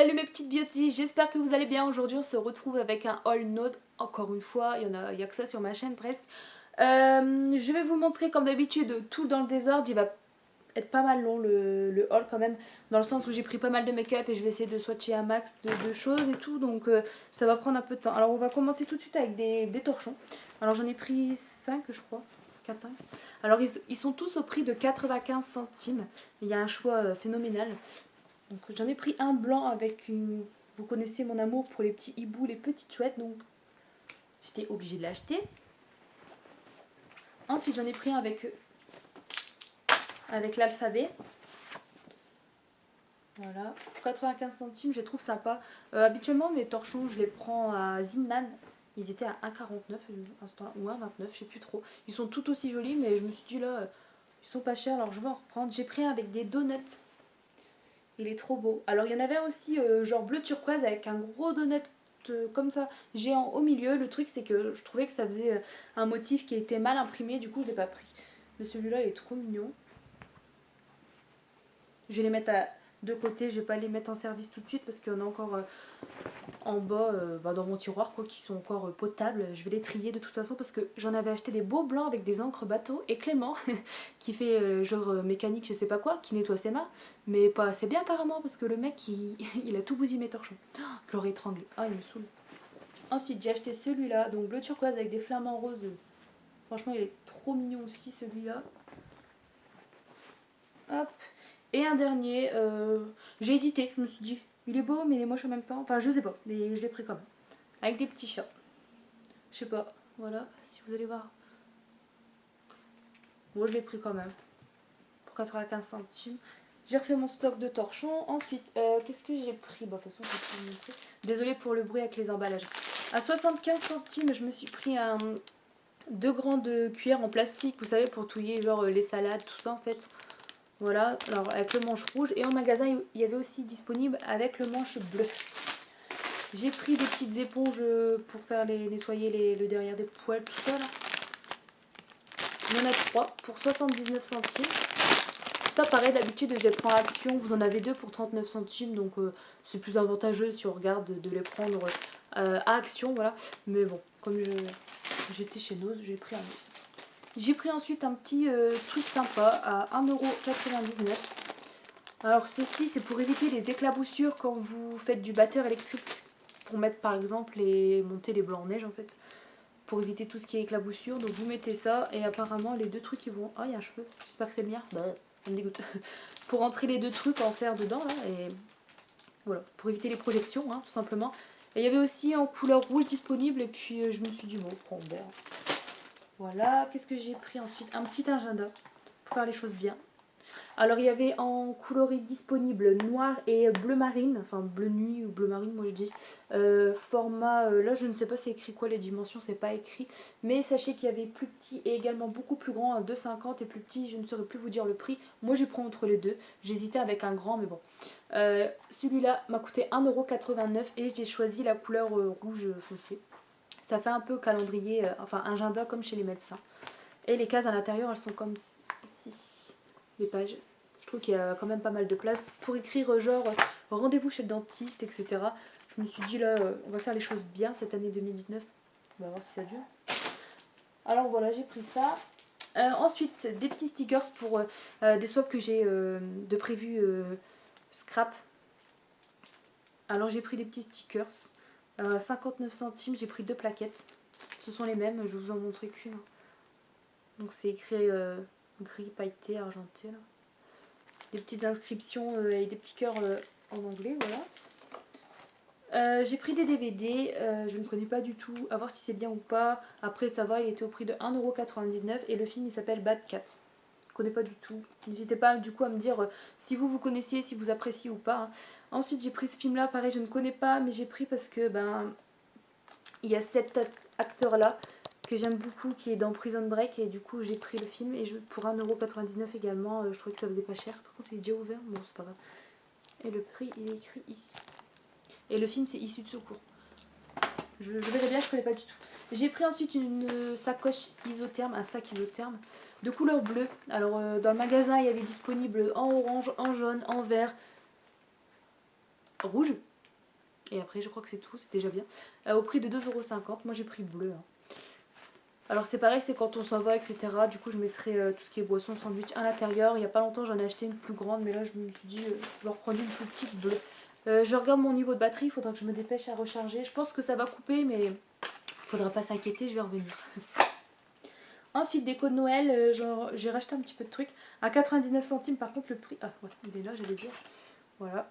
Salut mes petites beauties, j'espère que vous allez bien. Aujourd'hui on se retrouve avec un haul nose. Encore une fois, il y a que ça sur ma chaîne presque. Je vais vous montrer comme d'habitude tout dans le désordre. Il va être pas mal long le haul quand même, dans le sens où j'ai pris pas mal de make-up et je vais essayer de swatcher un max de choses et tout, donc ça va prendre un peu de temps. Alors on va commencer tout de suite avec des torchons. Alors j'en ai pris 5 je crois, 4-5. Alors ils sont tous au prix de 95 centimes, il y a un choix phénoménal. Donc j'en ai pris un blanc avec une... Vous connaissez mon amour pour les petits hiboux, les petites chouettes, donc j'étais obligée de l'acheter. Ensuite j'en ai pris un avec l'alphabet. Voilà, pour 95 centimes, je les trouve sympa. Habituellement mes torchons je les prends à Zinman. Ils étaient à 1,49 ou 1,29, je sais plus trop. Ils sont tout aussi jolis, mais je me suis dit là, ils sont pas chers, alors je vais en reprendre. J'ai pris un avec des donuts. Il est trop beau. Alors il y en avait aussi genre bleu turquoise avec un gros donut comme ça géant au milieu. Le truc c'est que je trouvais que ça faisait un motif qui était mal imprimé, du coup je l'ai pas pris. Mais celui-là il est trop mignon. Je vais les mettre de côté, je vais pas les mettre en service tout de suite parce qu'il y en a encore en bas dans mon tiroir quoi, qui sont encore potables. Je vais les trier de toute façon parce que j'en avais acheté des beaux blancs avec des encres bateau et Clément qui fait genre mécanique je sais pas quoi, qui nettoie ses mains, mais pas assez bien apparemment parce que le mec il a tout bousillé mes torchons. Oh, je l'aurais étranglé, ah il me saoule. Ensuite j'ai acheté celui-là, donc bleu turquoise avec des flamants roses. Franchement il est trop mignon aussi celui-là. Hop. Et un dernier, j'ai hésité, je me suis dit, il est beau mais il est moche en même temps. Enfin je sais pas, mais je l'ai pris quand même. Avec des petits chats. Je sais pas, voilà, si vous allez voir. Moi je l'ai pris quand même. Pour 95 centimes. J'ai refait mon stock de torchons. Ensuite, qu'est-ce que j'ai pris? Bah de toute façon je vais vous montrer. Désolée pour le bruit avec les emballages. À 75 centimes, je me suis pris deux grandes cuillères en plastique, vous savez, pour touiller genre les salades, tout ça en fait. Voilà, alors avec le manche rouge. Et en magasin, il y avait aussi disponible avec le manche bleu. J'ai pris des petites éponges pour faire nettoyer le derrière des poêles, tout ça là. Il y en a 3 pour 79 centimes. Ça pareil, d'habitude je les prends à Action. Vous en avez 2 pour 39 centimes. Donc c'est plus avantageux si on regarde de les prendre à Action. Voilà. Mais bon, comme j'étais chez Nose, j'ai pris un autre. J'ai pris ensuite un petit truc sympa à 1,99 €. Alors ceci c'est pour éviter les éclaboussures quand vous faites du batteur électrique. Pour mettre par exemple monter les blancs en neige en fait. Pour éviter tout ce qui est éclaboussure. Donc vous mettez ça et apparemment les deux trucs ils vont... Ah il y a un cheveu, j'espère que c'est le mien. Bah ça me dégoûte. Pour entrer les deux trucs en fer dedans là et voilà. Pour éviter les projections hein, tout simplement. Et il y avait aussi en couleur rouge disponible et puis je me suis dit bon prends vert. Voilà, qu'est-ce que j'ai pris ensuite? Un petit agenda pour faire les choses bien. Alors il y avait en coloris disponible noir et bleu marine, enfin bleu nuit ou bleu marine moi je dis. Format, là je ne sais pas c'est écrit quoi les dimensions, c'est pas écrit. Mais sachez qu'il y avait plus petit et également beaucoup plus grand, un 2,50 et plus petit, je ne saurais plus vous dire le prix. Moi je prends entre les deux, j'hésitais avec un grand mais bon. Celui-là m'a coûté 1,89 € et j'ai choisi la couleur rouge foncé. Ça fait un peu calendrier, enfin agenda comme chez les médecins. Et les cases à l'intérieur elles sont comme ceci, les pages. Je trouve qu'il y a quand même pas mal de place pour écrire genre rendez-vous chez le dentiste, etc. Je me suis dit là, on va faire les choses bien cette année 2019. On va voir si ça dure. Alors voilà, j'ai pris ça. Ensuite, des petits stickers pour des swaps que j'ai de prévu scrap. Alors j'ai pris des petits stickers. 59 centimes, j'ai pris 2 plaquettes. Ce sont les mêmes, je vais vous en montrer qu'une. Donc c'est écrit gris pailleté, argenté là. Des petites inscriptions et des petits cœurs en anglais, voilà. J'ai pris des DVD, je ne connais pas du tout, à voir si c'est bien ou pas. Après ça va, il était au prix de 1,99 € et le film il s'appelle Bad Cat. Je ne connais pas du tout. N'hésitez pas du coup à me dire si vous connaissez, si vous appréciez ou pas. Hein. Ensuite j'ai pris ce film là, pareil je ne connais pas, mais j'ai pris parce que il y a cet acteur là que j'aime beaucoup qui est dans Prison Break et du coup j'ai pris le film et pour 1,99 € également, je trouvais que ça faisait pas cher. Par contre il est déjà ouvert, bon c'est pas grave. Et le prix il est écrit ici. Et le film c'est Issu de secours. Je verrai bien, je connais pas du tout. J'ai pris ensuite une sacoche isotherme, un sac isotherme de couleur bleue. Alors dans le magasin il y avait disponible en orange, en jaune, en vert, rouge. Et après, je crois que c'est tout, c'est déjà bien. Au prix de 2,50 €. Moi, j'ai pris bleu. Hein. Alors, c'est pareil, c'est quand on s'en va, etc. Du coup, je mettrai tout ce qui est boisson, sandwich à l'intérieur. Il n'y a pas longtemps, j'en ai acheté une plus grande, mais là, je me suis dit, je vais reprendre une plus petite bleue. Je regarde mon niveau de batterie, il faudra que je me dépêche à recharger. Je pense que ça va couper, mais il faudra pas s'inquiéter, je vais revenir. Ensuite, déco de Noël, j'ai racheté un petit peu de trucs. À 99 centimes, par contre, le prix... Ah, ouais, il est là, j'allais dire. Voilà.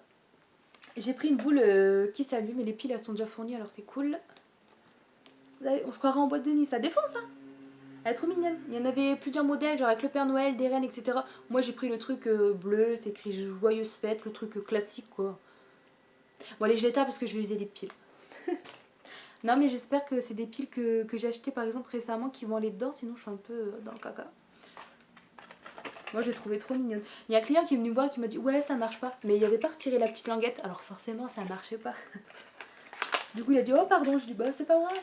J'ai pris une boule qui s'allume et les piles, elles sont déjà fournies, alors c'est cool. On se croirait en boîte de nuit, ça défonce, hein. Elle est trop mignonne. Il y en avait plusieurs modèles, genre avec le Père Noël, des rennes, etc. Moi, j'ai pris le truc bleu, c'est écrit Joyeuse Fête, le truc classique, quoi. Bon, allez, je l'éteins parce que je vais user les piles. Non, mais j'espère que c'est des piles que j'ai achetées, par exemple, récemment, qui vont aller dedans, sinon je suis un peu dans le caca. Moi, j'ai trouvé trop mignonne. Il y a un client qui est venu me voir et qui m'a dit ouais, ça marche pas. Mais il avait pas retiré la petite languette, alors forcément, ça marchait pas. Du coup, il a dit oh, pardon. Je dis bah, c'est pas grave.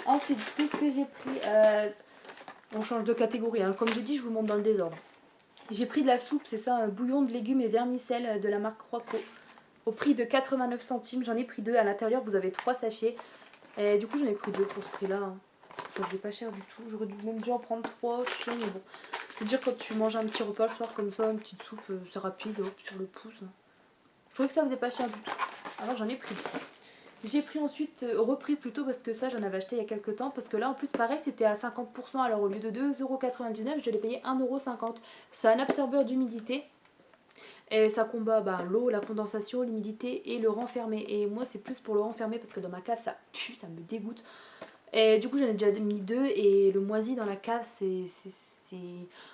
Ensuite, qu'est-ce que j'ai pris On change de catégorie, hein. Comme j'ai dit, je vous montre dans le désordre. J'ai pris de la soupe, c'est ça, un bouillon de légumes et vermicelle de la marque Rocco. Au prix de 89 centimes, j'en ai pris 2. À l'intérieur, vous avez 3 sachets. Et du coup, j'en ai pris 2 pour ce prix-là. Hein. Ça faisait pas cher du tout. J'aurais même dû en prendre 3, je sais, mais bon. Je veux dire, quand tu manges un petit repas le soir comme ça, une petite soupe, c'est rapide, hop, sur le pouce. Hein. Je trouvais que ça faisait pas cher du tout. Alors j'en ai pris 2. J'ai pris ensuite, repris plutôt parce que ça j'en avais acheté il y a quelques temps. Parce que là en plus pareil c'était à 50%. Alors au lieu de 2,99 €, je l'ai payé 1,50 €. C'est un absorbeur d'humidité. Et ça combat l'eau, la condensation, l'humidité et le renfermer. Et moi c'est plus pour le renfermer parce que dans ma cave ça pue, ça me dégoûte. Et du coup j'en ai déjà mis 2 et le moisi dans la cave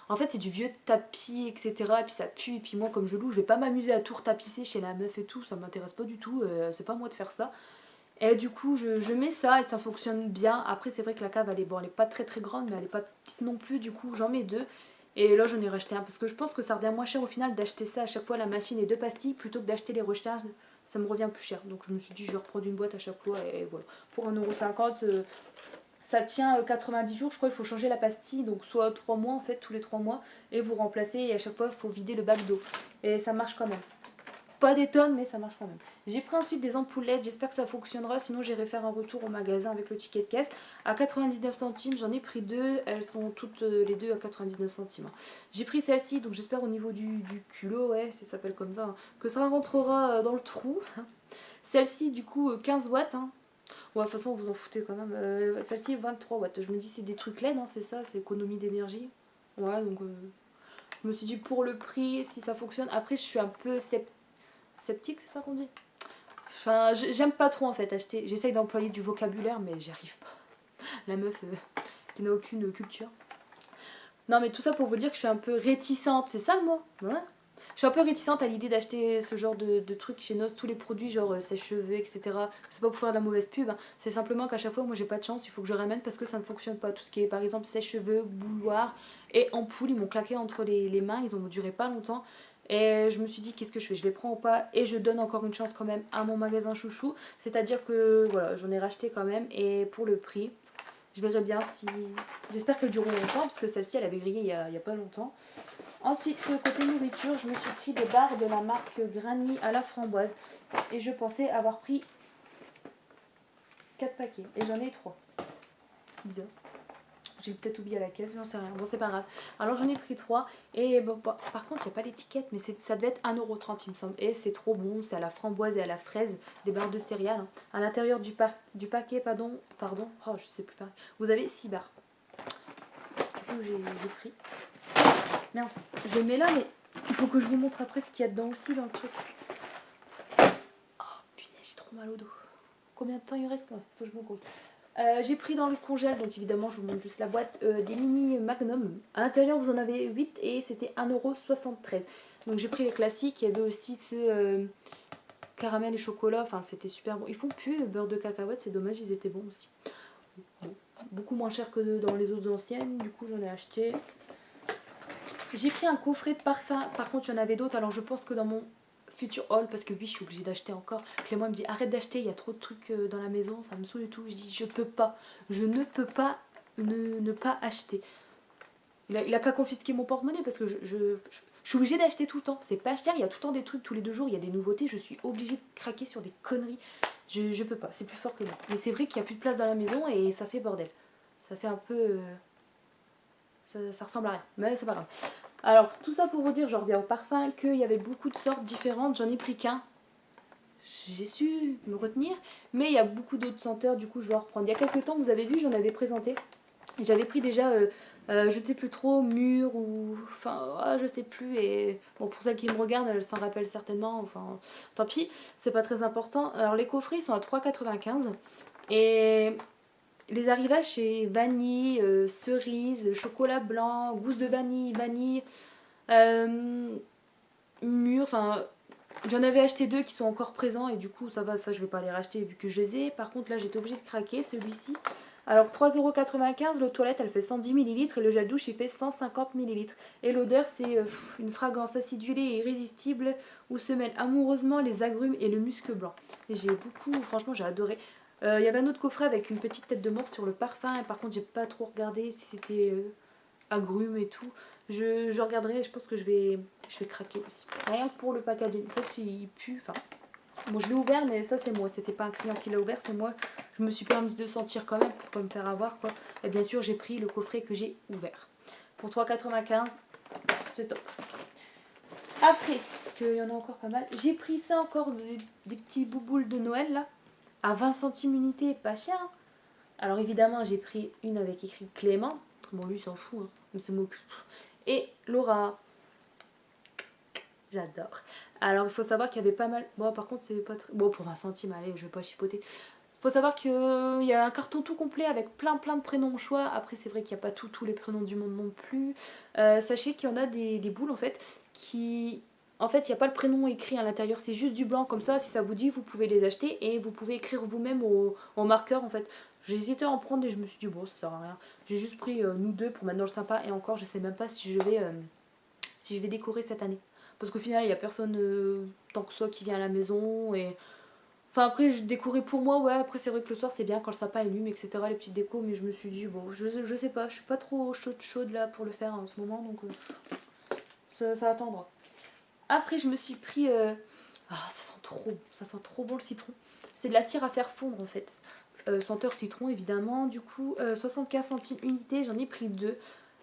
en fait c'est du vieux tapis etc. Et puis ça pue et puis moi comme je loue je vais pas m'amuser à tout retapisser chez la meuf et tout, ça m'intéresse pas du tout, c'est pas moi de faire ça. Et du coup je mets ça et ça fonctionne bien. Après c'est vrai que la cave elle est pas très très grande mais elle est pas petite non plus, du coup j'en mets 2. Et là j'en ai racheté un parce que je pense que ça revient moins cher au final d'acheter ça à chaque fois la machine et 2 pastilles plutôt que d'acheter les recharges. Ça me revient plus cher. Donc je me suis dit je vais reprendre une boîte à chaque fois et voilà. Pour 1,50 €, ça tient 90 jours. Je crois qu'il faut changer la pastille. Donc soit 3 mois en fait, tous les 3 mois. Et vous remplacez et à chaque fois il faut vider le bac d'eau. Et ça marche quand même. Pas des tonnes mais ça marche quand même. J'ai pris ensuite des ampoules LED, j'espère que ça fonctionnera, sinon j'irai faire un retour au magasin avec le ticket de caisse. À 99 centimes, j'en ai pris 2, elles sont toutes les deux à 99 centimes. J'ai pris celle-ci, donc j'espère au niveau du culot, ouais, ça s'appelle comme ça, hein, que ça rentrera dans le trou. Celle-ci du coup 15 watts, hein. Ouais, de toute façon vous en foutez quand même. Celle-ci 23 watts, je me dis c'est des trucs LED, hein, c'est ça, c'est économie d'énergie. Ouais, donc je me suis dit pour le prix, si ça fonctionne. Après je suis un peu sceptique, c'est ça qu'on dit. Enfin, j'aime pas trop en fait acheter. J'essaye d'employer du vocabulaire, mais j'y arrive pas. La meuf qui n'a aucune culture. Non, mais tout ça pour vous dire que je suis un peu réticente. C'est ça le mot? Ouais. Je suis un peu réticente à l'idée d'acheter ce genre de trucs chez Noz, tous les produits genre sèche-cheveux, etc. C'est pas pour faire de la mauvaise pub, hein. C'est simplement qu'à chaque fois, moi j'ai pas de chance, il faut que je ramène parce que ça ne fonctionne pas. Tout ce qui est par exemple sèche-cheveux, bouilloire et ampoule, ils m'ont claqué entre les mains, ils ont duré pas longtemps. Et je me suis dit, qu'est-ce que je fais? Je les prends ou pas? Et je donne encore une chance quand même à mon magasin chouchou. C'est-à-dire que voilà, j'en ai racheté quand même. Et pour le prix, je verrai bien si. J'espère qu'elles dureront longtemps parce que celle-ci, elle avait grillé il y a pas longtemps. Ensuite, côté nourriture, je me suis pris des barres de la marque Granny à la framboise. Et je pensais avoir pris 4 paquets. Et j'en ai 3. Bizarre. J'ai peut-être oublié à la caisse, j'en sais rien. Bon, c'est pas grave. Alors j'en ai pris 3. Et bon, par contre, il n'y a pas l'étiquette, mais ça devait être 1,30 €, il me semble. Et c'est trop bon. C'est à la framboise et à la fraise, des barres de céréales. Hein. À l'intérieur du paquet, pardon. Oh, je sais plus pareil. Vous avez 6 barres. Du coup, j'ai pris. Merde, je les mets là, mais il faut que je vous montre après ce qu'il y a dedans aussi dans le truc. Oh punaise, j'ai trop mal au dos. Combien de temps il reste? Ouais, faut que je me grouille. J'ai pris dans le congèle, donc évidemment je vous montre juste la boîte, des mini Magnum. À l'intérieur vous en avez 8 et c'était 1,73 €. Donc j'ai pris les classiques, il y avait aussi ce caramel et chocolat, enfin c'était super bon. Ils font plus beurre de cacahuète, c'est dommage, ils étaient bons aussi. Bon, beaucoup moins cher que dans les autres anciennes, du coup j'en ai acheté. J'ai pris un coffret de parfum, par contre il y en avait d'autres, alors je pense que dans mon futur haul, parce que oui je suis obligée d'acheter encore. Clément me dit arrête d'acheter, il y a trop de trucs dans la maison, ça me saoule et tout. Je dis je peux pas, je ne peux pas ne pas acheter. Il a qu'à confisquer mon porte-monnaie parce que je suis obligée d'acheter tout le temps. C'est pas cher, il y a tout le temps des trucs, tous les 2 jours, il y a des nouveautés. Je suis obligée de craquer sur des conneries. Je peux pas, c'est plus fort que moi. Mais c'est vrai qu'il n'y a plus de place dans la maison et ça fait bordel. Ça fait un peu... ça ressemble à rien, mais c'est pas grave. Alors, tout ça pour vous dire, je reviens au parfum, qu'il y avait beaucoup de sortes différentes. J'en ai pris qu'un. J'ai su me retenir, mais il y a beaucoup d'autres senteurs, du coup je vais en reprendre. Il y a quelques temps, vous avez vu, j'en avais présenté. J'avais pris déjà, je ne sais plus trop, mûr ou... Enfin, je sais plus. Et bon, pour celles qui me regardent, elles s'en rappellent certainement. Enfin, tant pis, c'est pas très important. Alors, les coffrets, ils sont à 3,95. Et les arrivages, c'est vanille, cerise, chocolat blanc, gousse de vanille, vanille, mûr. Enfin, j'en avais acheté 2 qui sont encore présents. Et du coup, ça va, ça, je vais pas les racheter vu que je les ai. Par contre, là, j'étais obligée de craquer celui-ci. Alors 3,95 €, l'eau de toilette elle fait 110 ml et le gel douche il fait 150 ml. Et l'odeur c'est une fragrance acidulée et irrésistible où se mêlent amoureusement les agrumes et le musc blanc. Et j'ai beaucoup, franchement j'ai adoré. Il y avait un autre coffret avec une petite tête de morse sur le parfum et par contre j'ai pas trop regardé si c'était agrumes et tout. Je regarderai, je pense que je vais craquer aussi. Rien que pour le packaging, sauf s'il pue, enfin... Bon, je l'ai ouvert, mais ça c'est moi. C'était pas un client qui l'a ouvert, c'est moi. Je me suis permise de sentir quand même pour pas me faire avoir, quoi. Et bien sûr, j'ai pris le coffret que j'ai ouvert. Pour 3,95 €, c'est top. Après, parce qu'il y en a encore pas mal, j'ai pris ça encore, des petits bouboules de Noël, là. À 20 centimes unité, pas cher. Hein. Alors évidemment, j'ai pris une avec écrit Clément. Bon, lui, il s'en fout, hein. Mais c'est moi. Et Laura. J'adore. Alors, il faut savoir qu'il y avait pas mal... Bon, par contre, c'est pas très... Bon, pour 20 centimes, allez, je vais pas chipoter. Il faut savoir qu'il y a un carton tout complet avec plein de prénoms au choix. Après, c'est vrai qu'il n'y a pas tous les prénoms du monde non plus. Sachez qu'il y en a des boules, en fait, qui... En fait, il n'y a pas le prénom écrit à l'intérieur, c'est juste du blanc comme ça. Si ça vous dit, vous pouvez les acheter et vous pouvez écrire vous-même au marqueur, en fait. J'ai hésité à en prendre et je me suis dit, bon, ça sert à rien. J'ai juste pris nous 2 pour mettre dans le sympa. Et encore, je sais même pas si je vais décorer cette année. Parce qu'au final, il n'y a personne tant que ça qui vient à la maison. Et... Enfin, après, je décorais pour moi, ouais. Après, c'est vrai que le soir, c'est bien quand le sapin allume, etc. Les petites décos. Mais je me suis dit, bon, je sais pas. Je suis pas trop chaude là pour le faire en ce moment. Donc, ça attendra. Après, je me suis pris... ça sent trop bon le citron. C'est de la cire à faire fondre en fait. Senteur citron évidemment. Du coup, 75 centimes unité, j'en ai pris 2.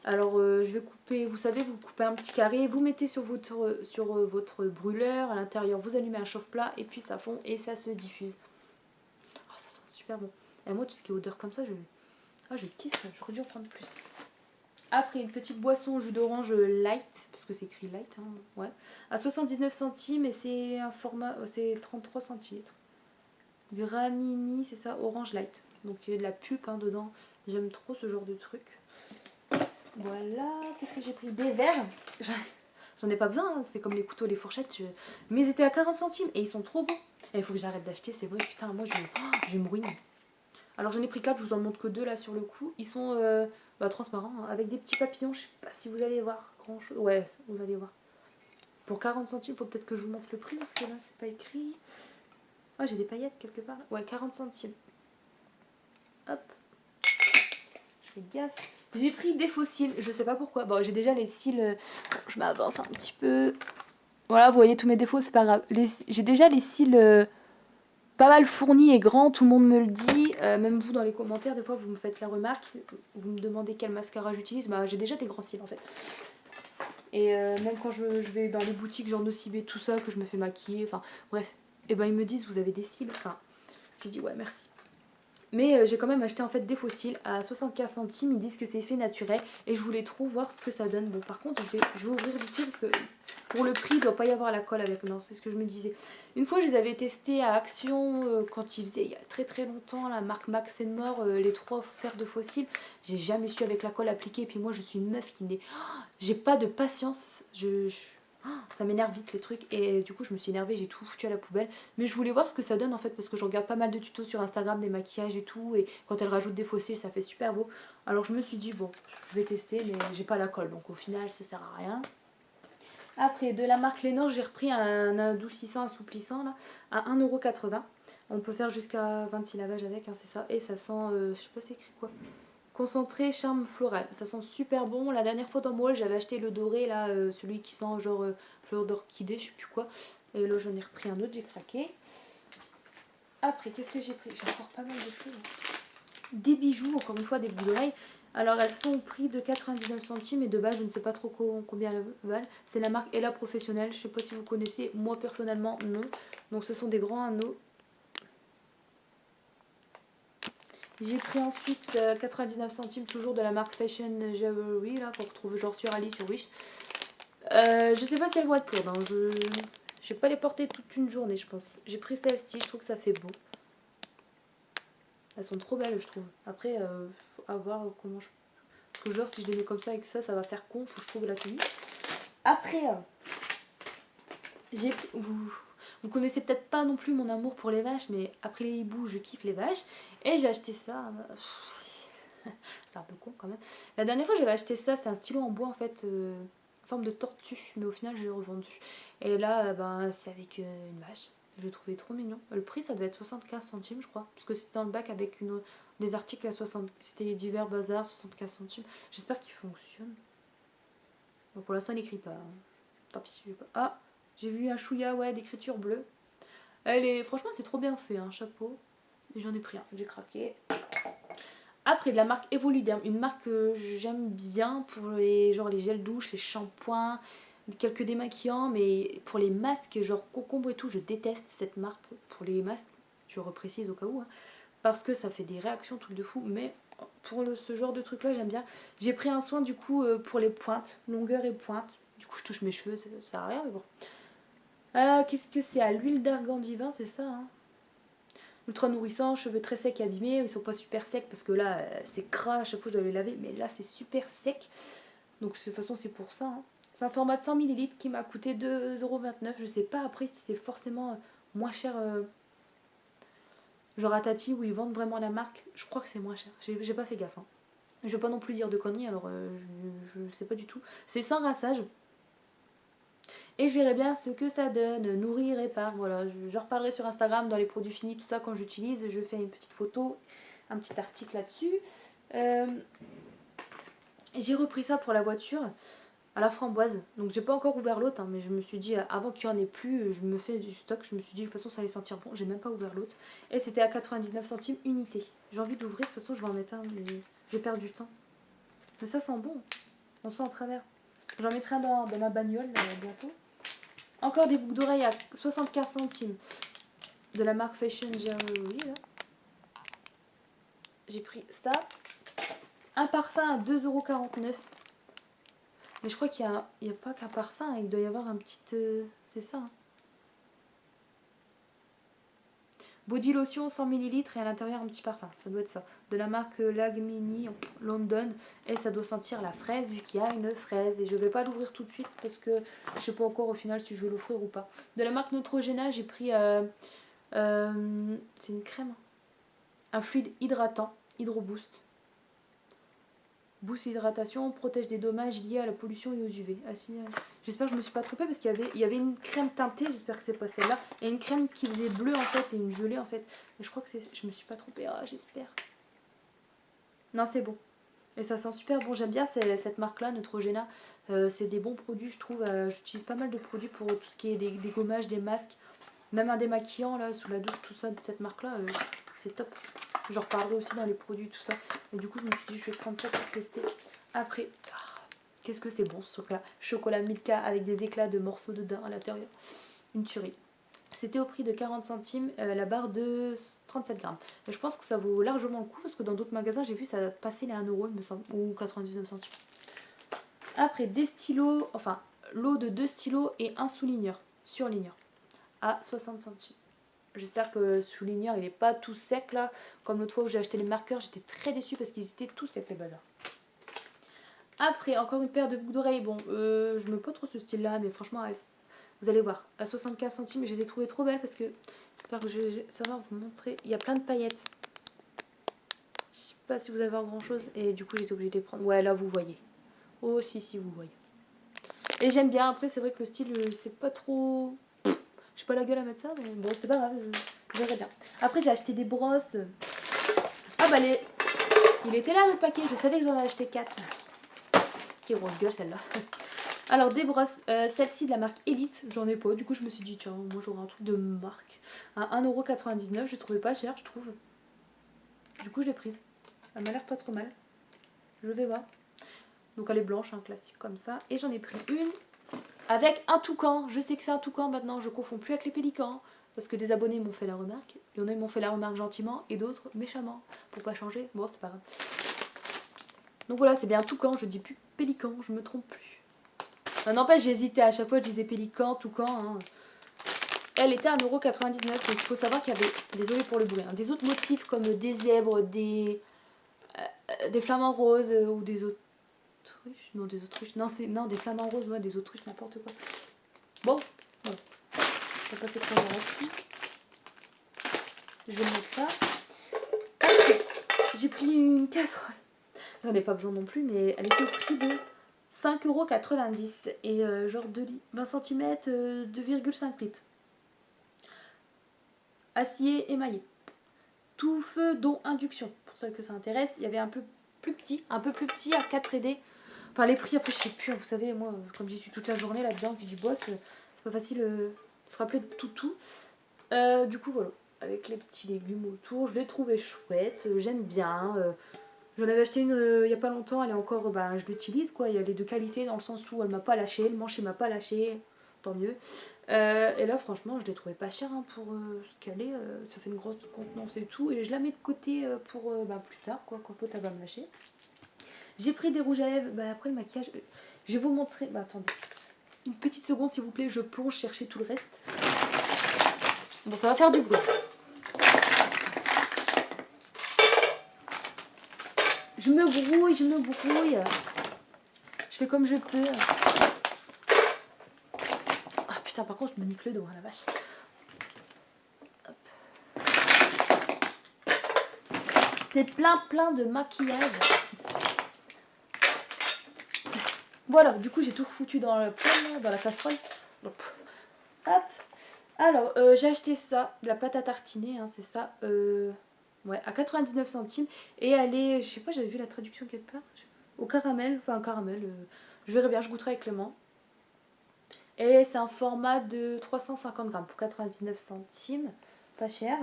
Alors je vais couper, vous savez, vous coupez un petit carré, vous mettez sur votre brûleur, à l'intérieur vous allumez un chauffe-plat et puis ça fond et ça se diffuse. Oh, ça sent super bon. Et moi tout ce qui est odeur comme ça, je kiffe, j'aurais dû en prendre plus. Après une petite boisson jus d'orange light, parce que c'est écrit light, hein, ouais, à 79 centimes et c'est un format, c'est 33 centilitres. Granini, c'est ça, orange light. Donc il y a de la pulpe hein, dedans, j'aime trop ce genre de truc. Voilà, qu'est-ce que j'ai pris? Des verres. J'en ai pas besoin, hein. C'est comme les couteaux, les fourchettes. Mais ils étaient à 40 centimes et ils sont trop bons. Et il faut que j'arrête d'acheter, c'est vrai, putain, moi je vais me ruiner. Alors j'en ai pris 4, je vous en montre que 2 là sur le coup. Ils sont transparents, hein, avec des petits papillons, je sais pas si vous allez voir grand chose. Ouais, vous allez voir. Pour 40 centimes, faut peut-être que je vous montre le prix parce que là c'est pas écrit. Ah, j'ai des paillettes quelque part. Ouais, 40 centimes. Hop. Je fais gaffe. J'ai pris des faux cils, je sais pas pourquoi. Bon, j'ai déjà les cils, je m'avance un petit peu. Voilà, vous voyez tous mes défauts, c'est pas grave. J'ai déjà les cils pas mal fournis et grands, tout le monde me le dit. Même vous dans les commentaires, des fois vous me faites la remarque. Vous me demandez quel mascara j'utilise. Bah, j'ai déjà des grands cils en fait. Et même quand je vais dans les boutiques genre Nocibé, tout ça, que je me fais maquiller, enfin bref. Et ben ils me disent vous avez des cils. Enfin, j'ai dit ouais merci. Mais j'ai quand même acheté en fait des faux cils à 75 centimes. Ils disent que c'est effet naturel. Et je voulais trop voir ce que ça donne. Bon par contre je vais ouvrir vite parce que pour le prix il ne doit pas y avoir la colle avec. Non c'est ce que je me disais. Une fois je les avais testés à Action quand ils faisaient il y a très longtemps. La marque Max Mort, les 3 paires de faux cils. J'ai jamais su avec la colle appliquée. Et puis moi je suis une meuf qui n'est... J'ai pas de patience. Ça m'énerve vite les trucs et du coup je me suis énervée, j'ai tout foutu à la poubelle. Mais je voulais voir ce que ça donne en fait parce que je regarde pas mal de tutos sur Instagram, des maquillages et tout. Et quand elle rajoute des fossiles ça fait super beau. Alors je me suis dit bon je vais tester mais j'ai pas la colle donc au final ça sert à rien. Après de la marque Lénore j'ai repris un adoucissant, assouplissant là à 1,80 €. On peut faire jusqu'à 26 lavages avec hein, c'est ça. Et ça sent, je sais pas c'est écrit quoi. Concentré charme floral. Ça sent super bon. La dernière fois dans Mall, j'avais acheté le doré, là, celui qui sent genre fleur d'orchidée, je sais plus quoi. Et là, j'en ai repris un autre, j'ai craqué. Après, qu'est-ce que j'ai pris? J'ai encore pas mal de choses. Des bijoux, encore une fois, des boucles d'oreilles. Alors, elles sont au prix de 99 centimes et de base, je ne sais pas trop combien elles valent. C'est la marque Ella Professionnelle. Je ne sais pas si vous connaissez. Moi, personnellement, non. Donc, ce sont des grands anneaux. J'ai pris ensuite 99 centimes, toujours de la marque Fashion Jewelry, là, qu'on retrouve genre sur Ali, sur Wish. Je sais pas si elles vont être lourdes, hein. Je vais pas les porter toute une journée, je pense. J'ai pris celle-ci, je trouve que ça fait beau. Elles sont trop belles, je trouve. Après, faut voir comment je... Parce que genre, si je les mets comme ça avec ça, ça va faire con, faut que je trouve la tenue. Après, j'ai pris... Vous connaissez peut-être pas non plus mon amour pour les vaches, mais après les hiboux, je kiffe les vaches. Et j'ai acheté ça. C'est un peu con quand même. La dernière fois, j'avais acheté ça. C'est un stylo en bois en fait, en forme de tortue. Mais au final, je l'ai revendu. Et là, ben, c'est avec une vache. Je le trouvais trop mignon. Le prix, ça devait être 75 centimes, je crois. Parce que c'était dans le bac avec des articles à 60. C'était divers bazar, 75 centimes. J'espère qu'il fonctionne. Bon, pour l'instant, il n'écrit pas. Tant pis, je sais pas. Ah! J'ai vu un chouïa, ouais, d'écriture bleue. Franchement, c'est trop bien fait, un chapeau. Et j'en ai pris un, j'ai craqué. Après, de la marque Evoluderm, une marque que j'aime bien pour les gels douche, les shampoings, quelques démaquillants, mais pour les masques, genre concombre et tout, je déteste cette marque pour les masques. Je reprécise au cas où, hein, parce que ça fait des réactions trucs de fou, mais pour ce genre de truc là, j'aime bien. J'ai pris un soin du coup pour les pointes, longueur et pointe. Du coup, je touche mes cheveux, ça sert à rien, mais bon. Qu'est-ce que c'est? À l'huile d'argan divin, c'est ça, hein. Ultra nourrissant, cheveux très secs et abîmés. Ils sont pas super secs parce que là, c'est gras, à chaque fois je dois les laver. Mais là, c'est super sec. Donc de toute façon, c'est pour ça, hein. C'est un format de 100 ml qui m'a coûté 2,29 €. Je sais pas après si c'est forcément moins cher. Genre à Tati où ils vendent vraiment la marque. Je crois que c'est moins cher. J'ai pas fait gaffe, hein. Je veux pas non plus dire de conneries, alors je sais pas du tout. C'est sans rinçage. Et je verrai bien ce que ça donne, nourrir, répare, voilà. Je reparlerai sur Instagram dans les produits finis, tout ça, quand j'utilise. Je fais une petite photo, un petit article là-dessus. J'ai repris ça pour la voiture, à la framboise. Donc j'ai pas encore ouvert l'autre, hein, mais je me suis dit, avant qu'il y en ait plus, je me fais du stock. Je me suis dit, de toute façon, ça allait sentir bon. J'ai même pas ouvert l'autre. Et c'était à 99 centimes unité. J'ai envie d'ouvrir, de toute façon, je vais en mettre un, mais je vais perdre du temps. Mais ça sent bon. On sent à travers. J'en mettrai un dans ma bagnole bientôt. Encore des boucles d'oreilles à 75 centimes de la marque Fashion Jewelry. J'ai pris ça. Un parfum à 2,49 €. Mais je crois qu'il n'y a pas qu'un parfum, il doit y avoir un petit... c'est ça, hein. Body lotion 100 ml et à l'intérieur un petit parfum. Ça doit être ça. De la marque Lagmini London. Et ça doit sentir la fraise vu qu'il y a une fraise. Et je ne vais pas l'ouvrir tout de suite parce que je ne sais pas encore au final si je vais l'offrir ou pas. De la marque Neutrogena, j'ai pris... c'est une crème. Un fluide hydratant. Hydro Boost. Boost l'hydratation, protège des dommages liés à la pollution et aux UV. Ah, si, j'espère que je me suis pas trompée parce qu'il y avait une crème teintée, j'espère que c'est pas celle-là. Et une crème qui faisait bleu en fait et une gelée en fait. Et je crois que je me suis pas trompée, j'espère. Non, c'est bon. Et ça sent super bon, j'aime bien cette marque-là, Neutrogena. C'est des bons produits, je trouve. J'utilise pas mal de produits pour tout ce qui est des gommages, des masques. Même un démaquillant là, sous la douche, tout ça de cette marque-là, c'est top. Je reparlerai aussi dans les produits, tout ça. Et du coup, je me suis dit, je vais prendre ça pour tester. Après, qu'est-ce que c'est bon ce truc-là. Chocolat Milka avec des éclats de morceaux de daim à l'intérieur. Une tuerie. C'était au prix de 40 centimes, la barre de 37 grammes. Et je pense que ça vaut largement le coup parce que dans d'autres magasins, j'ai vu ça passer les 1 €, il me semble, ou 99 centimes. Après, des stylos, enfin, lot de 2 stylos et un souligneur, surligneur, à 60 centimes. J'espère que le souligneur il est pas tout sec là. Comme l'autre fois où j'ai acheté les marqueurs, j'étais très déçue parce qu'ils étaient tout secs les bazars. Après, encore une paire de boucles d'oreilles. Bon, je mets pas trop ce style là, mais franchement, vous allez voir, à 75 centimes, je les ai trouvées trop belles parce que j'espère que je vais savoir vous montrer. Il y a plein de paillettes. Je sais pas si vous allez voir grand chose. Et du coup, j'étais obligée de les prendre. Ouais, là vous voyez. Oh, si, vous voyez. Et j'aime bien. Après, c'est vrai que le style, c'est pas trop. J'ai pas la gueule à mettre ça, mais bon, c'est pas grave, je verrai bien. Après, j'ai acheté des brosses. Ah bah Il était là le paquet, je savais que j'en avais acheté 4. Qui grosse gueule celle-là. Alors des brosses, celle-ci de la marque Elite, j'en ai pas, du coup je me suis dit tiens, moi j'aurais un truc de marque. À 1,99€, je trouvais pas cher, je trouve. Du coup je l'ai prise. Elle m'a l'air pas trop mal. Je vais voir. Donc elle est blanche, un classique comme ça. Et j'en ai pris une avec un toucan. Je sais que c'est un toucan maintenant, je confonds plus avec les pélicans. Parce que des abonnés m'ont fait la remarque. Il y en a qui m'ont fait la remarque gentiment et d'autres méchamment. Pour pas changer, bon c'est pas grave. Donc voilà, c'est bien un toucan, je dis plus pélican, je me trompe plus. N'empêche, j'hésitais à chaque fois, je disais pélican, toucan. Hein. Elle était à 1,99€. Donc il faut savoir qu'il y avait, désolé pour le bruit, hein, des autres motifs comme des zèbres, des flamants roses ou des autruches. Non, des autruches. Non, des flamants roses, ouais, des autruches, n'importe quoi. Bon, voilà. On va passer très bien là-dessus. Je vais le mettre là. J'ai pris une casserole. J'en ai pas besoin non plus, mais elle était au prix de 5,90€ et genre 20 cm, 2,5 litres. Acier émaillé. Tout feu dont induction. Pour celles que ça intéresse, il y avait un peu plus petit à 4D. Enfin les prix après je sais plus, vous savez moi comme j'y suis toute la journée là-dedans, que je dis boss, c'est pas facile de se rappeler de tout. Du coup voilà, avec les petits légumes autour, je l'ai trouvé chouette, j'aime bien. J'en avais acheté une il y a pas longtemps, elle est encore, je l'utilise quoi, elle est de qualité dans le sens où elle m'a pas lâché, le manche m'a pas lâché, tant mieux. Et là franchement je l'ai trouvé pas cher hein, pour ce qu'elle est, ça fait une grosse contenance et tout, et je la mets de côté pour plus tard quoi, quand l'autre elle va me lâcher. J'ai pris des rouges à lèvres, après le maquillage, je vais vous montrer, attendez, une petite seconde s'il vous plaît, je plonge chercher tout le reste. Bon ça va faire du bruit. Je me brouille. Je fais comme je peux. Ah putain, par contre, je me nique le dos, hein, la vache. Hop. C'est plein de maquillage. Voilà, du coup, j'ai tout refoutu dans la casserole. Hop. Alors, j'ai acheté ça, de la pâte à tartiner, hein, c'est ça. Ouais, à 99 centimes. Et elle est, je sais pas, j'avais vu la traduction quelque part. Au caramel, enfin un caramel. Je verrai bien, je goûterai avec Clément. Et c'est un format de 350 grammes pour 99 centimes. Pas cher.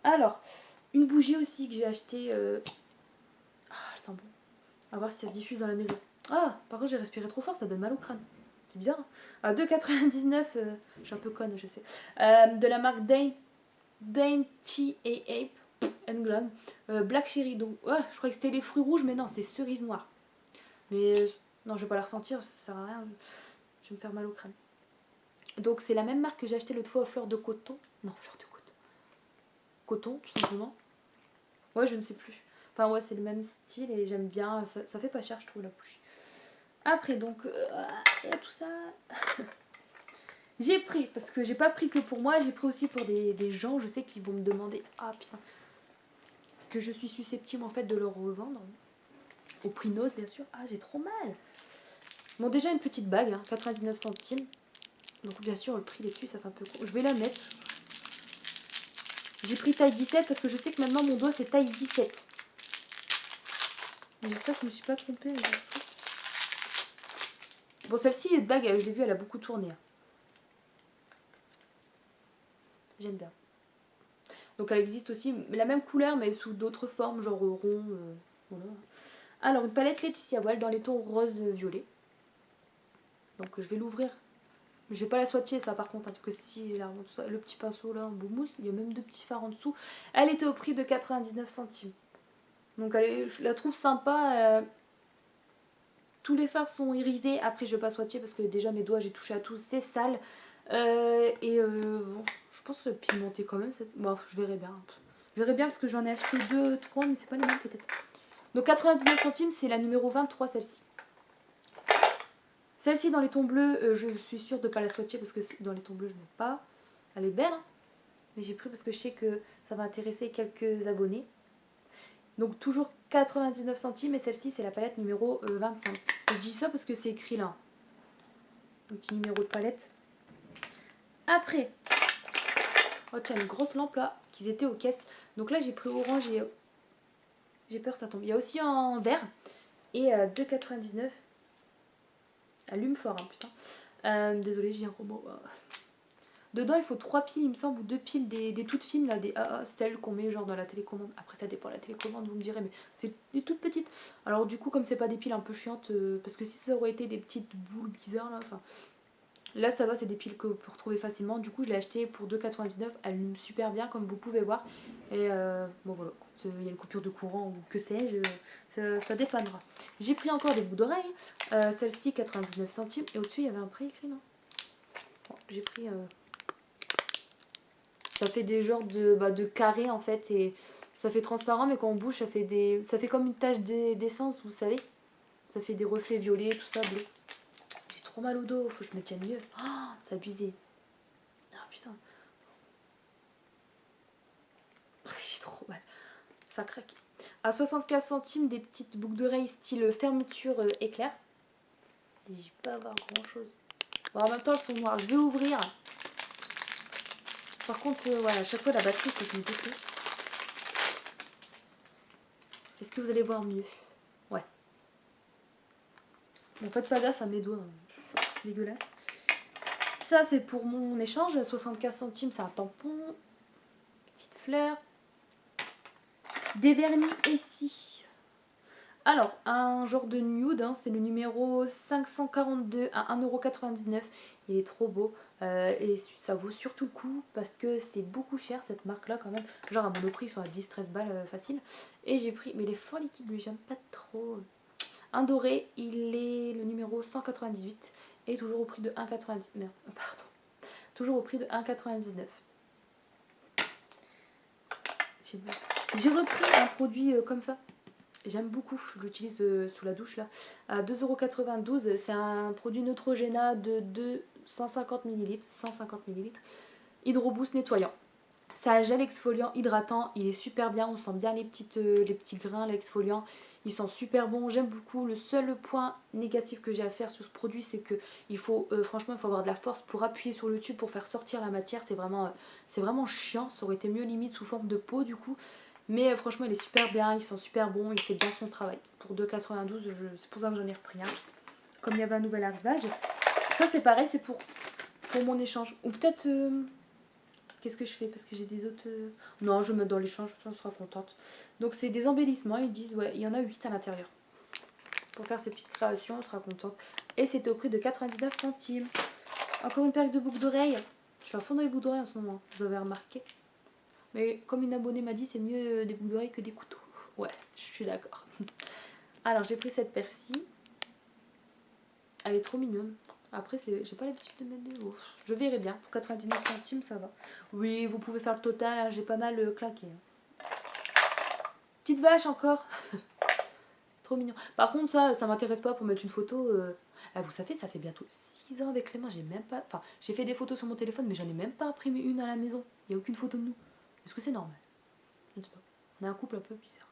Alors, une bougie aussi que j'ai achetée. Ah, elle sent bon. On va voir si ça se diffuse dans la maison. Ah, par contre, j'ai respiré trop fort, ça donne mal au crâne. C'est bizarre. Hein. À 2,99, je suis un peu conne, je sais. De la marque Dainty Ape England. Black Cherry. Donc, je croyais que c'était les fruits rouges, mais non, c'était cerise noire. Mais non, je vais pas la ressentir, ça sert à rien. Je vais me faire mal au crâne. Donc c'est la même marque que j'ai acheté l'autre fois aux fleurs de coton. Non, fleurs de coton. Coton, tout simplement. Ouais, je ne sais plus. Enfin ouais, c'est le même style et j'aime bien. Ça fait pas cher, je trouve, la bougie. Après, donc, il y a tout ça. J'ai pris, parce que j'ai pas pris que pour moi, j'ai pris aussi pour des gens, je sais, qui vont me demander, ah putain, que je suis susceptible en fait de leur revendre. Au prix Nose, bien sûr. Ah, j'ai trop mal. Bon, déjà une petite bague, hein, 99 centimes. Donc bien sûr, le prix dessus, ça fait un peu gros. Je vais la mettre. J'ai pris taille 17 parce que je sais que maintenant mon doigt c'est taille 17. J'espère que je me suis pas trompée. Bon, celle-ci, cette bague, je l'ai vue, elle a beaucoup tourné. Hein. J'aime bien. Donc elle existe aussi, la même couleur mais sous d'autres formes, genre rond. Voilà. Alors, une palette Laetitia Wild dans les tons rose-violet. Donc je vais l'ouvrir. Je vais pas la swatcher ça par contre, hein, parce que si la remonte, le petit pinceau là en bout mousse, il y a même deux petits fards en dessous. Elle était au prix de 99 centimes. Donc je la trouve sympa. Tous les fards sont irisés. Après je vais pas swatcher parce que déjà mes doigts j'ai touché à tout, c'est sale. Bon, je pense que c'est pigmenté quand même. Bon, je verrai bien. Je verrai bien parce que j'en ai acheté 2, 3, mais c'est pas les mêmes peut-être. Donc 99 centimes, c'est la numéro 23 celle-ci. Celle-ci dans les tons bleus, je suis sûre de ne pas la swatcher parce que dans les tons bleus je n'ai pas. Elle est belle, hein, mais j'ai pris parce que je sais que ça va intéresser quelques abonnés. Donc toujours 99 centimes et celle-ci c'est la palette numéro 25. Je dis ça parce que c'est écrit là. Un petit numéro de palette. Après, oh tiens, une grosse lampe là, qu'ils étaient aux caisses. Donc là j'ai pris orange et J'ai peur ça tombe. Il y a aussi en vert. Et 2,99. Allume fort, hein, putain. Désolée, j'ai un robot. Dedans, il faut 3 piles, il me semble, ou 2 piles des toutes fines, là, des AA, celles qu'on met genre dans la télécommande. Après, ça dépend de la télécommande, vous me direz, mais c'est des toutes petites. Alors, du coup, comme c'est pas des piles un peu chiantes, parce que si ça aurait été des petites boules bizarres, là, enfin. Là, ça va, c'est des piles que vous pouvez retrouver facilement. Du coup, je l'ai acheté pour 2,99. Elle allume super bien, comme vous pouvez voir. Et bon, voilà, quand il y a une coupure de courant ou que sais-je, ça dépannera. J'ai pris encore des boucles d'oreilles. Celle-ci, 99 centimes. Et au-dessus, il y avait un prix écrit, non? Bon, j'ai pris. Ça fait des genres de carrés en fait. Et ça fait transparent, mais quand on bouge, ça fait comme une tache d'essence, vous savez. Ça fait des reflets violets, tout ça, bleu. J'ai trop mal au dos, faut que je me tienne mieux. Oh, c'est abusé. Ah putain. J'ai trop mal. Ça craque. À 75 centimes, des petites boucles d'oreilles style fermeture éclair. Et je vais pas avoir grand chose. Bon, en même temps, elles sont noires. Je vais ouvrir. Par contre, voilà, à chaque fois, la batterie, faut que je me dépêche. Est-ce que vous allez voir mieux? Ouais. Bon, faites pas gaffe à mes doigts. Hein. Dégueulasse. Ça, c'est pour mon échange. 75 centimes, c'est un tampon. Petite fleur. Des vernis Essie. Alors, un genre de nude, hein, c'est le numéro 542 à 1,99 €. Il est trop beau et ça vaut surtout le coup parce que c'est beaucoup cher cette marque-là quand même. Genre à Monoprix, ils sont à 10-13 balles facile. Et j'ai pris, mais il est fort liquide, lui, j'aime pas trop. Un doré, il est le numéro 198 et toujours au prix de 1,99 €. Merde, pardon. Toujours au prix de 1,99 €. J'ai repris un produit comme ça. J'aime beaucoup, je l'utilise sous la douche là. À 2,92 €, c'est un produit Neutrogena de 150 ml. 150 ml. Hydro Boost nettoyant. C'est un gel exfoliant hydratant, il est super bien, on sent bien les petits grains l'exfoliant. Il sent super bon, j'aime beaucoup. Le seul point négatif que j'ai à faire sur ce produit, c'est que franchement, il faut avoir de la force pour appuyer sur le tube pour faire sortir la matière. C'est vraiment chiant. Ça aurait été mieux limite sous forme de peau du coup. Mais franchement, il est super bien, il sent super bon, il fait bien son travail. Pour 2,92 €, c'est pour ça que j'en ai repris un. Comme il y avait un nouvel arrivage. Ça, c'est pareil, c'est pour mon échange. Ou peut-être... qu'est-ce que je fais? Parce que j'ai des autres... Non, je vais mettre dans l'échange, on sera contente. Donc, c'est des embellissements. Ils disent, ouais, il y en a 8 à l'intérieur. Pour faire ces petites créations, on sera contente. Et c'était au prix de 99 centimes. Encore une paire de boucles d'oreilles. Je suis à fond dans les boucles d'oreilles en ce moment. Vous avez remarqué? Mais comme une abonnée m'a dit, c'est mieux des boucles d'oreilles que des couteaux. Ouais, je suis d'accord. Alors, j'ai pris cette paire-ci. Elle est trop mignonne. Après, j'ai pas l'habitude de mettre des veaux. Je verrai bien. Pour 99 centimes, ça va. Oui, vous pouvez faire le total. Hein, j'ai pas mal claqué. Petite vache encore. Trop mignon. Par contre, ça m'intéresse pas pour mettre une photo. Vous savez, ça fait bientôt 6 ans avec Clément. J'ai même pas... Enfin, j'ai fait des photos sur mon téléphone, mais j'en ai même pas imprimé une à la maison. Il n'y a aucune photo de nous. Est-ce que c'est normal? Je ne sais pas. On est un couple un peu bizarre.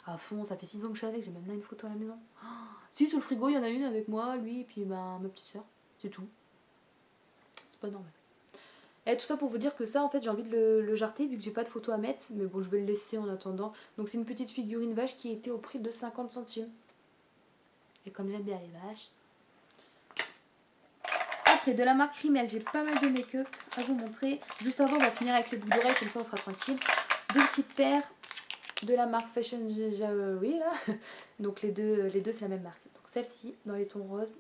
À fond, ça fait 6 ans que je suis avec, j'ai même pas une photo à la maison. Oh, si, sur le frigo, il y en a une avec moi, lui, et puis ma petite soeur. C'est tout. C'est pas normal. Et tout ça pour vous dire que ça, en fait, j'ai envie de le jarter vu que j'ai pas de photo à mettre. Mais bon, je vais le laisser en attendant. Donc, c'est une petite figurine vache qui était au prix de 50 centimes. Et comme j'aime bien les vaches. Après, de la marque Rimmel, j'ai pas mal de make-up à vous montrer. Juste avant, on va finir avec les boucles d'oreilles, comme ça, on sera tranquille. Deux petites paires de la marque Fashion Jewelry, là. Donc, les deux c'est la même marque. Donc, celle-ci, dans les tons roses,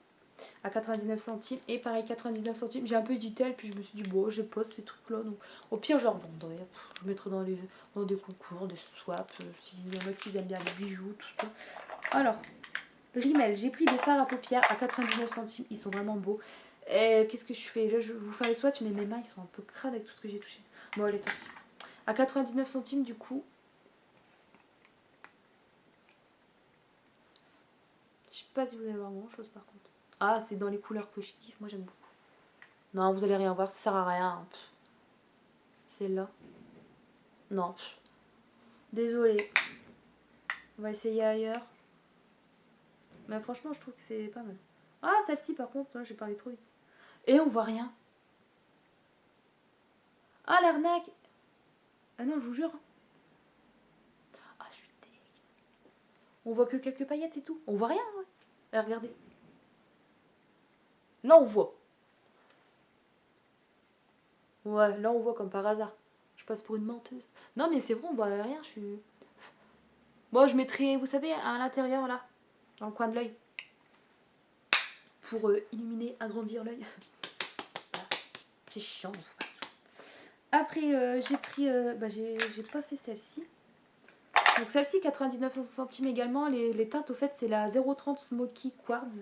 à 99 centimes. Et pareil, 99 centimes. J'ai un peu hésité, puis je me suis dit, bon, je pose ces trucs-là. Donc, au pire, je revendrai. Je mettrai dans des concours, des swaps, s'il y en a qui aiment bien les bijoux, tout ça. Alors, Rimmel, j'ai pris des fards à paupières à 99 centimes. Ils sont vraiment beaux. Et qu'est-ce que je fais? Là, je vais vous faire les swatchs, mais mes mains, ils sont un peu crades avec tout ce que j'ai touché. Bon, allez, tant pis. À 99 centimes, du coup. Je sais pas si vous allez voir grand chose par contre. Ah, c'est dans les couleurs que je kiffe. Moi, j'aime beaucoup. Non, vous allez rien voir, ça sert à rien. C'est là. Non. Désolée. On va essayer ailleurs. Mais franchement, je trouve que c'est pas mal. Ah, celle-ci, par contre, j'ai parlé trop vite. Et on voit rien. Ah, l'arnaque. Ah non, je vous jure. Ah, je suis dégueu. On voit que quelques paillettes et tout. On voit rien, ouais. Regardez. Là, on voit. Ouais, là, on voit comme par hasard. Je passe pour une menteuse. Non, mais c'est vrai, on voit rien. Je suis... Bon, je mettrai, vous savez, à l'intérieur, là. Dans le coin de l'œil. Pour illuminer, agrandir l'œil. Voilà. C'est chiant. Après, j'ai pris... j'ai pas fait celle-ci. Donc celle-ci, 99 centimes également. Les teintes, au fait, c'est la 0,30 Smoky Quartz.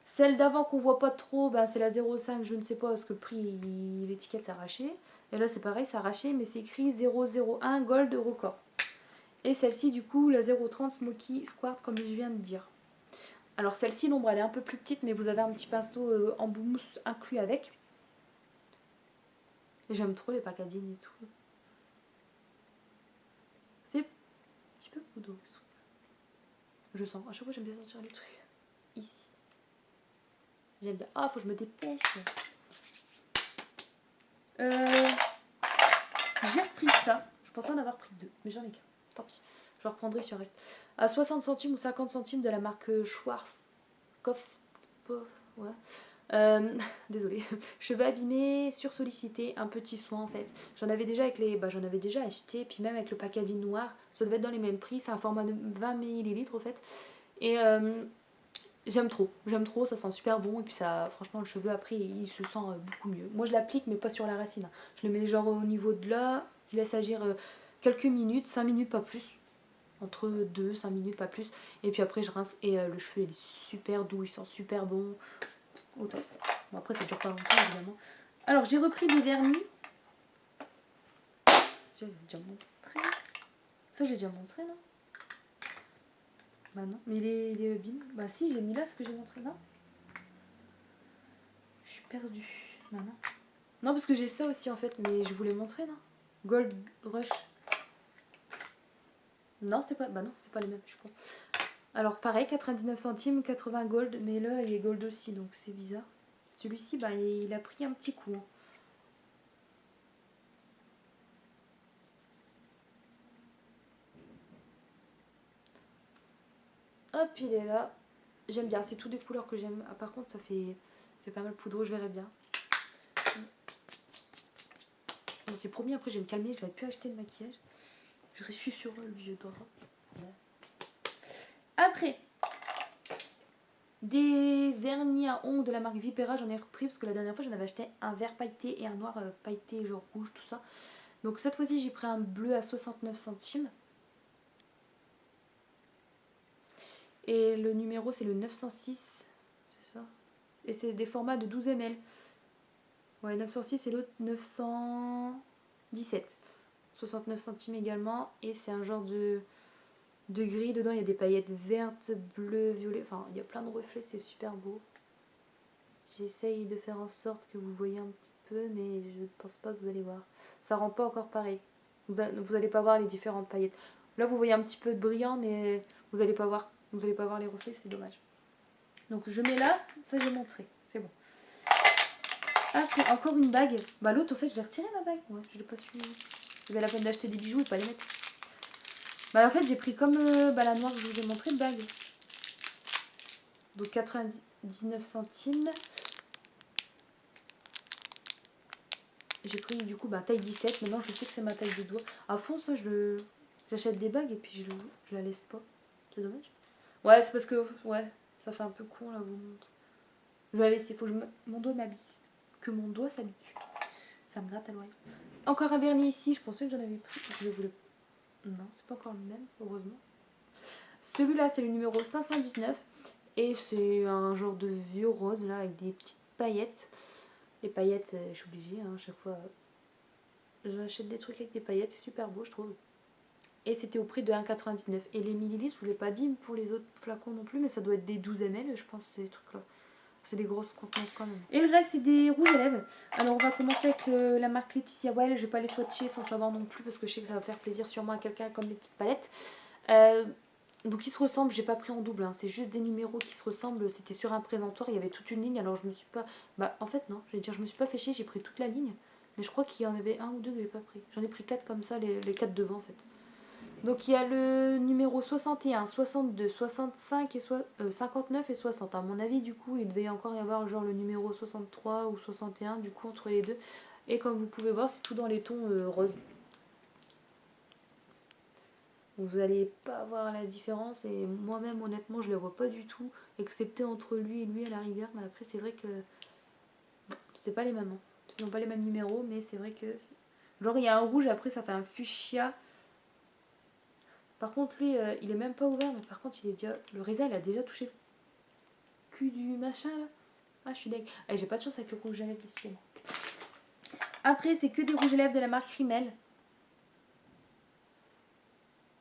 Celle d'avant qu'on voit pas trop, c'est la 0,5, je ne sais pas, parce que le prix, l'étiquette s'est arrachée. Et là, c'est pareil, c'est arraché, mais c'est écrit 0,01 Gold Record. Et celle-ci, du coup, la 0,30 Smoky Quartz, comme je viens de dire. Alors celle-ci, l'ombre, elle est un peu plus petite, mais vous avez un petit pinceau en mousse inclus avec. J'aime trop les packaging et tout. Ça fait un petit peu poudre. Je sens, à chaque fois j'aime bien sentir les trucs. Ici. J'aime bien. Ah, faut que je me dépêche. J'ai repris ça. Je pensais en avoir pris deux, mais j'en ai qu'un. Tant pis. Je reprendrai sur reste. À 60 centimes ou 50 centimes de la marque Schwarzkopf. Ouais. Désolée. Cheveux abîmés, sursollicités, un petit soin en fait. J'en avais déjà avec les. J'en avais déjà acheté, puis même avec le packaging noir. Ça devait être dans les mêmes prix. C'est un format de 20 ml en fait. Et j'aime trop, ça sent super bon. Et puis ça, franchement, le cheveu après il se sent beaucoup mieux. Moi je l'applique, mais pas sur la racine. Je le mets genre au niveau de là, je laisse agir quelques minutes, 5 minutes pas plus. Entre 2-5 minutes pas plus. Et puis après je rince et le cheveu il est super doux, il sent super bon. Au top. Bon, après ça dure pas longtemps évidemment. Alors j'ai repris des vernis. Ça j'ai déjà montré. Ça j'ai déjà montré non? Bah non, mais il est bim. Bah si, j'ai mis là ce que j'ai montré là. Je suis perdue. Bah non. Non, parce que j'ai ça aussi en fait, mais je voulais montrer là. Gold Rush. Non, c'est pas. Bah non, c'est pas les mêmes, je crois. Alors pareil, 99 centimes, 80 gold, mais là il est gold aussi, donc c'est bizarre. Celui-ci, il a pris un petit coup. Hein. Hop, il est là. J'aime bien, c'est toutes des couleurs que j'aime. Ah, par contre, ça fait pas mal poudreux, je verrai bien. Bon, c'est promis, après je vais me calmer, je vais plus acheter de maquillage. Je suis sur le vieux drap. Après, des vernis à ongles de la marque Vipera, j'en ai repris parce que la dernière fois j'en avais acheté un vert pailleté et un noir pailleté, genre rouge, tout ça. Donc cette fois-ci j'ai pris un bleu à 69 centimes. Et le numéro c'est le 906, c'est ça. Et c'est des formats de 12 ml. Ouais, 906 et l'autre 917. 69 centimes également. Et c'est un genre de gris. Dedans il y a des paillettes vertes, bleues, violettes. Enfin il y a plein de reflets, c'est super beau. J'essaye de faire en sorte que vous voyez un petit peu, mais je pense pas que vous allez voir. Ça rend pas encore pareil. Vous allez pas voir les différentes paillettes. Là vous voyez un petit peu de brillant, mais vous allez pas voir. Vous allez pas voir les reflets, c'est dommage. Donc je mets là, ça j'ai montré, c'est bon. Après encore une bague. Bah l'autre au fait je l'ai retiré ma bague. Ouais, je l'ai pas su. J'avais la peine d'acheter des bijoux et pas les mettre. Bah en fait j'ai pris comme la noire que je vous ai montré de bague. Donc 99 centimes. J'ai pris du coup taille 17. Maintenant je sais que c'est ma taille de doigt. À fond ça j'achète des bagues et puis je la laisse pas. C'est dommage. Ouais c'est parce que ça fait un peu con là vous montre. Je vais la laisser. Faut que mon doigt m'habitue. Que mon doigt s'habitue. Ça me gratte à l'oreille. Encore un vernis ici. Je pensais que j'en avais pris. Je le voulais. Non c'est pas encore le même heureusement. Celui-là c'est le numéro 519. Et c'est un genre de vieux rose là avec des petites paillettes. Les paillettes, je suis obligée, hein, chaque fois. J'achète des trucs avec des paillettes, c'est super beau, je trouve. Et c'était au prix de 1,99. Et les millilitres, je vous l'ai pas dit pour les autres flacons non plus, mais ça doit être des 12 ml, je pense, ces trucs-là. C'est des grosses contenances quand même. Et le reste, c'est des rouges à lèvres. Alors, on va commencer avec la marque Laetitia Well. Je vais pas les swatcher sans savoir non plus, parce que je sais que ça va faire plaisir sûrement à quelqu'un comme les petites palettes. Donc ils se ressemblent, j'ai pas pris en double, hein. C'est juste des numéros qui se ressemblent. C'était sur un présentoir, il y avait toute une ligne, alors je me suis pas... en fait non, je me suis pas fait chier, j'ai pris toute la ligne. Mais je crois qu'il y en avait un ou deux que j'ai pas pris. J'en ai pris 4 comme ça, les 4 devant en fait. Donc il y a le numéro 61, 62, 65 et 59 et 60. À mon avis, du coup, il devait encore y avoir genre le numéro 63 ou 61, du coup, entre les deux. Et comme vous pouvez voir, c'est tout dans les tons roses. Vous n'allez pas voir la différence et moi-même, honnêtement, je ne les vois pas du tout, excepté entre lui et lui à la rivière. Mais après, c'est vrai que c'est pas les mêmes. Hein. Ce sont pas les mêmes numéros, mais c'est vrai que... Genre, il y a un rouge, après, ça fait un fuchsia. Par contre, lui, il est même pas ouvert, mais par contre, il est déjà... Le raisin, il a déjà touché le cul du machin, là. Ah, je suis deg. Ah, j'ai pas de chance avec le rouge à lèvres d'ici. Après, c'est que des rouges à lèvres de la marque Rimmel.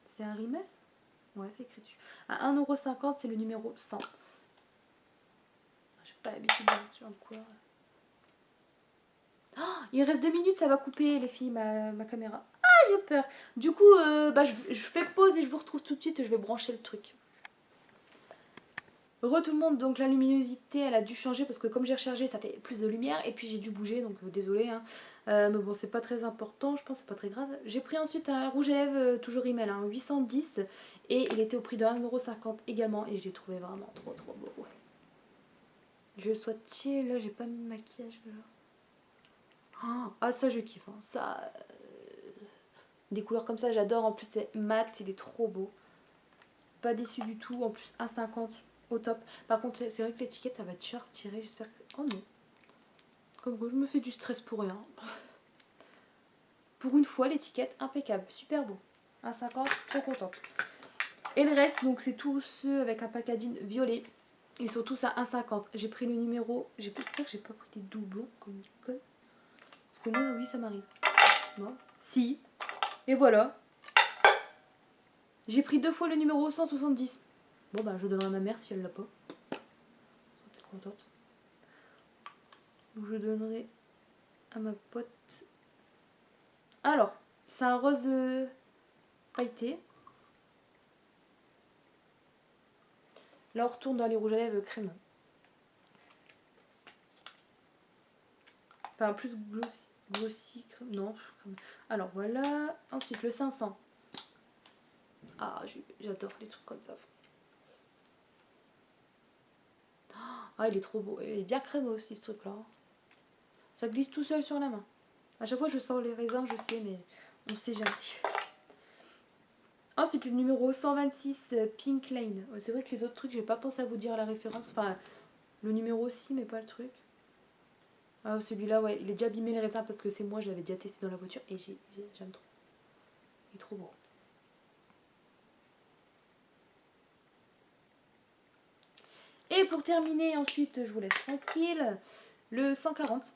C'est un Rimmel, ça? Ouais, c'est écrit dessus. À 1,50 €, c'est le numéro 100. J'ai pas l'habitude de sur le couleur. Oh, il reste 2 minutes, ça va couper, les filles, ma caméra. Ah, j'ai peur. Du coup, je fais pause et je vous retrouve tout de suite. Je vais brancher le truc. Re tout le monde, donc la luminosité elle a dû changer parce que comme j'ai rechargé ça fait plus de lumière et puis j'ai dû bouger donc désolé hein. Mais bon c'est pas très important, je pense c'est pas très grave. J'ai pris ensuite un rouge à lèvres toujours Rimmel, hein, 810 et il était au prix de 1,50 € également et je l'ai trouvé vraiment trop beau. Ouais. Je le swatcher, là j'ai pas mis de maquillage là. Ah ça je kiffe, hein. Ça des couleurs comme ça j'adore, en plus c'est mat, il est trop beau. Pas déçu du tout, en plus 1,50 € au top. Par contre, c'est vrai que l'étiquette, ça va être cher tiré. J'espère que... Oh non. Comme quoi, je me fais du stress pour rien. Pour une fois, l'étiquette, impeccable. Super beau. 1,50 €, trop contente. Et le reste, donc c'est tous ceux avec un packaging violet. Ils sont tous à 1,50 €. J'ai pris le numéro... J'espère que j'ai pas pris des doublons comme une conne. Parce que moi, oui, ça m'arrive. Non. Si. Et voilà. J'ai pris 2 fois le numéro 170. Bon, bah, je donnerai à ma mère si elle l'a pas. Elle sera peut-être contente. Je donnerai à ma pote. Alors, c'est un rose pailleté. Là, on retourne dans les rouges à lèvres crémeux. Enfin, plus glossy crème. Non, crème. Alors, voilà. Ensuite, le 500. Ah, j'adore les trucs comme ça. Ah, il est trop beau. Il est bien crémeux aussi, ce truc-là. Ça glisse tout seul sur la main. À chaque fois, je sors les raisins, je sais, mais on ne sait jamais. Ensuite, le numéro 126, Pink Lane. C'est vrai que les autres trucs, j'ai pas pensé à vous dire la référence. Enfin, le numéro aussi, mais pas le truc. Ah, celui-là, ouais, il est déjà abîmé les raisins parce que c'est moi, je l'avais déjà testé dans la voiture et j'aime trop. Il est trop beau. Et pour terminer, ensuite, je vous laisse tranquille, le 140.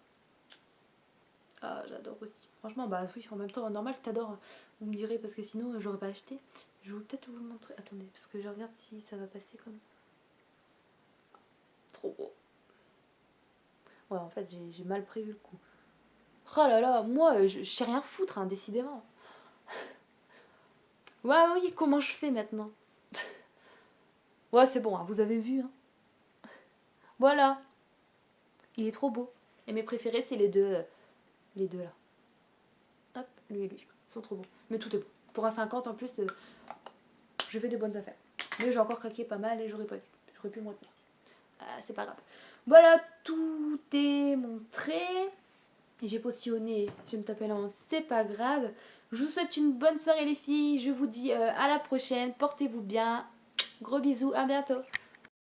Ah, j'adore aussi. Franchement, bah oui, en même temps, normal, t'adores. Vous me direz, parce que sinon, j'aurais pas acheté. Je vais peut-être vous le montrer. Attendez, parce que je regarde si ça va passer comme ça. Trop beau. Ouais, en fait, j'ai mal prévu le coup. Oh là là, moi, je sais rien foutre, hein, décidément. Ouais, oui, comment je fais maintenant? Ouais, c'est bon, hein, vous avez vu. Hein. Voilà. Il est trop beau. Et mes préférés, c'est les deux là. Hop, lui et lui. Ils sont trop beaux. Mais tout est beau. Pour un 50 en plus, je fais des bonnes affaires. Mais j'ai encore craqué pas mal et j'aurais pas dû. J'aurais pu me retenir. Ah, c'est pas grave. Voilà, tout est montré. J'ai postillonné, je vais me taper la honte, c'est pas grave. Je vous souhaite une bonne soirée les filles. Je vous dis à la prochaine. Portez-vous bien. Gros bisous, à bientôt.